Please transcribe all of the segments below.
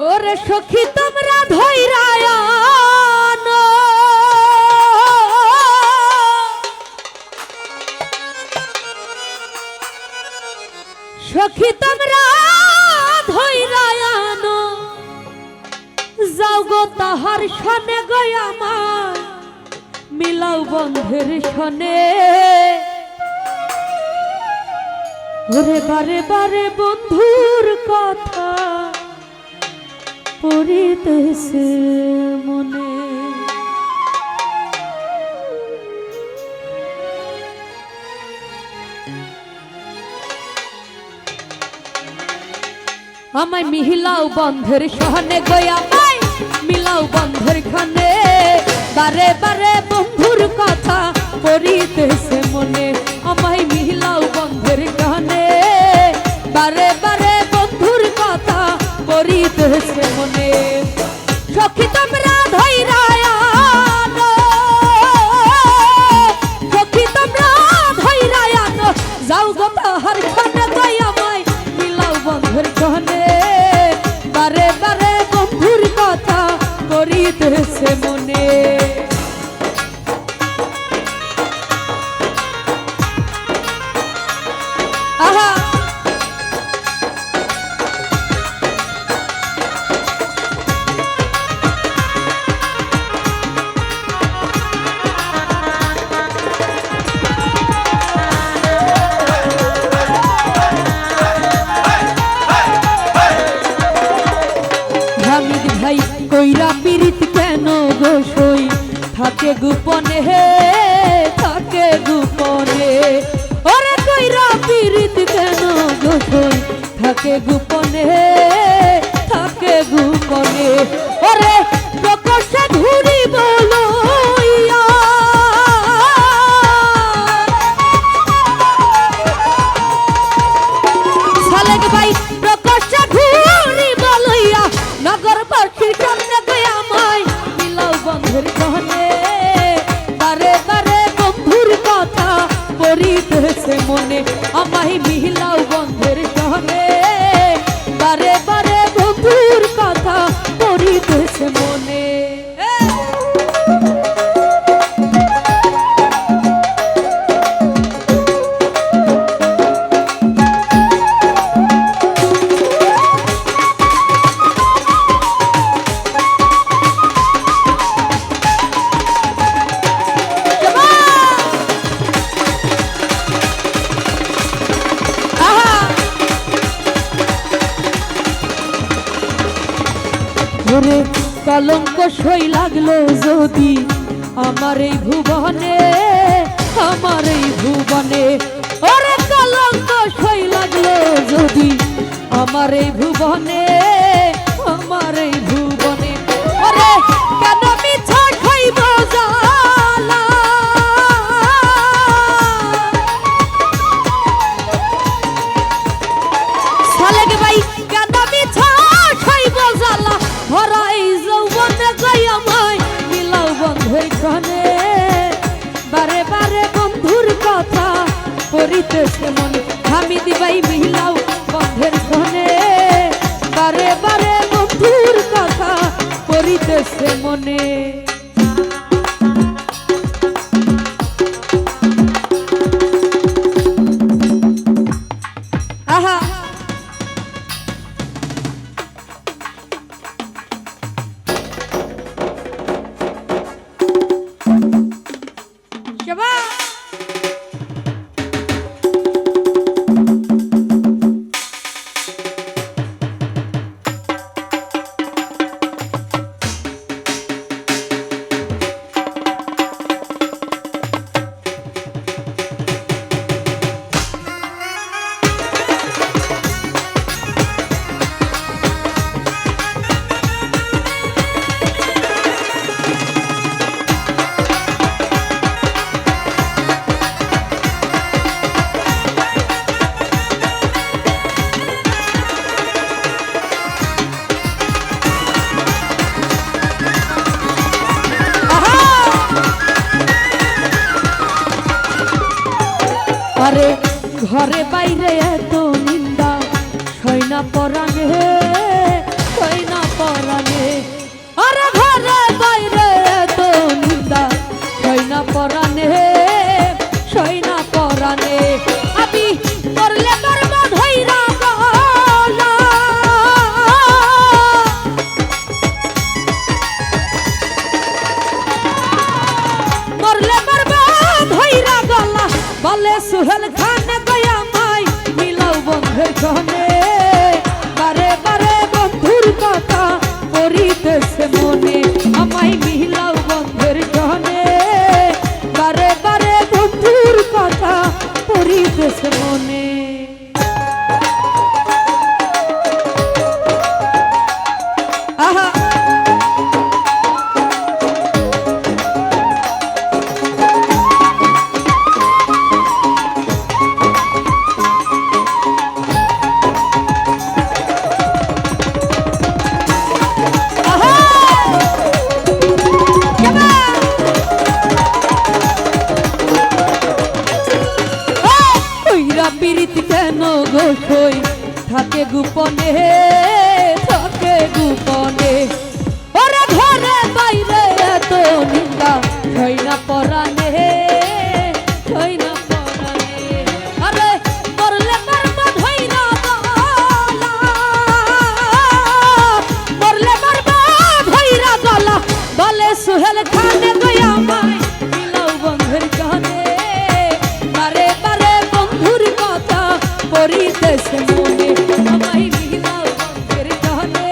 ওরে সখী তোমরা ধৈরায়ন সখী তোমরা ধৈরায়ন যাও গো তাহার সনে গো আমার মিলাও বন্ধের সনে ওরে বারে বারে বন্ধুর কথা পড়িতেছে মনে আমায় মিলাও বন্ধের সহনে গয়া আমায় মিলাও বন্ধের খানে বারে বারে বন্ধুর কথা পড়িতেছে মনে আমায় মিলাও বন্ধের খানে বারে বারে বন্ধুর কথা পড়িতেছে মনে সখী তোমরা ধৈরায়ন সখী তোমরা ধৈরায়ন যাও গো তাহার খানে গয়া আমায় মিলাও বন্ধুর খানে বারে বারে বন্ধুর কথা পড়িতেছে মনে আহা হামিদ ভাই কইরা পীড়িত কেন গোসই থাকে গোপনে থাকে গোপনে ওরে কইরা পীড়িত কেন গোসই থাকে গোপনে থাকে গোপনে ওরে প্রকাশে ঘুরি বলইয়া সালেক ভাই প্রকাশে ঘুরি বলইয়া নগরবাসীর সামনে গিয়ে আমায় মিলাও বন্ধুর সহনে বারে বারে বন্ধুর কথা পড়িতেছে মনে আমায় মিলাও বন্ধুর সহনে বারে বারে বন্ধুর কথা পড়িতেছে মনে ওরে কলঙ্ক সই লাগলো যদি আমার এই ভুবনে আমার এই ভুবনে ওরে কলঙ্ক সই লাগলো যদি আমার এই ভুবনে আমার এই ভুবনে ওরে কেন মিছা খাইব জালা সালেক ভাই কেন মিছা খাইব জালা ভরাই যৌবনে গই আমায় মিলাও বন্ধুর সনে বারে বারে বন্ধুর কথা পড়িতেছে মনে হামিদ ভাই মিলাও বন্ধের সনে বারে বারে বন্ধুর কথা পড়িতেছে মনে আহা আরে ঘরে বাইরে এত নিন্দা সইনা পরাণে সইনা মনে আমায় মিলাও বন্ধের জনে বারে বারে বন্ধুর কথা পড়িতেছে মনে আহা পীড়িত কেন গোসই থাকে গোপনে ওরে ঘরে বাইরে এত নিন্দা ছয় না পরানে আরে মরলে মারব ধইরা গলা মরলে মারব ধইরা গলা বলে সুহেল খানে গয়া মাই মিলাও বন্ধের গানে বারে বারে বন্ধুর কথা পড়িতেছে মনে আমায় মিলাও বন্ধের গানে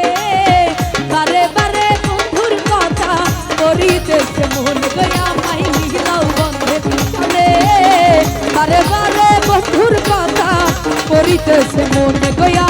বারে বারে বন্ধুর কথা পড়িতেছে মনে গয়া মাই মিলাও বন্ধের গানে বারে বারে বন্ধুর কথা পড়িতেছে মনে গয়া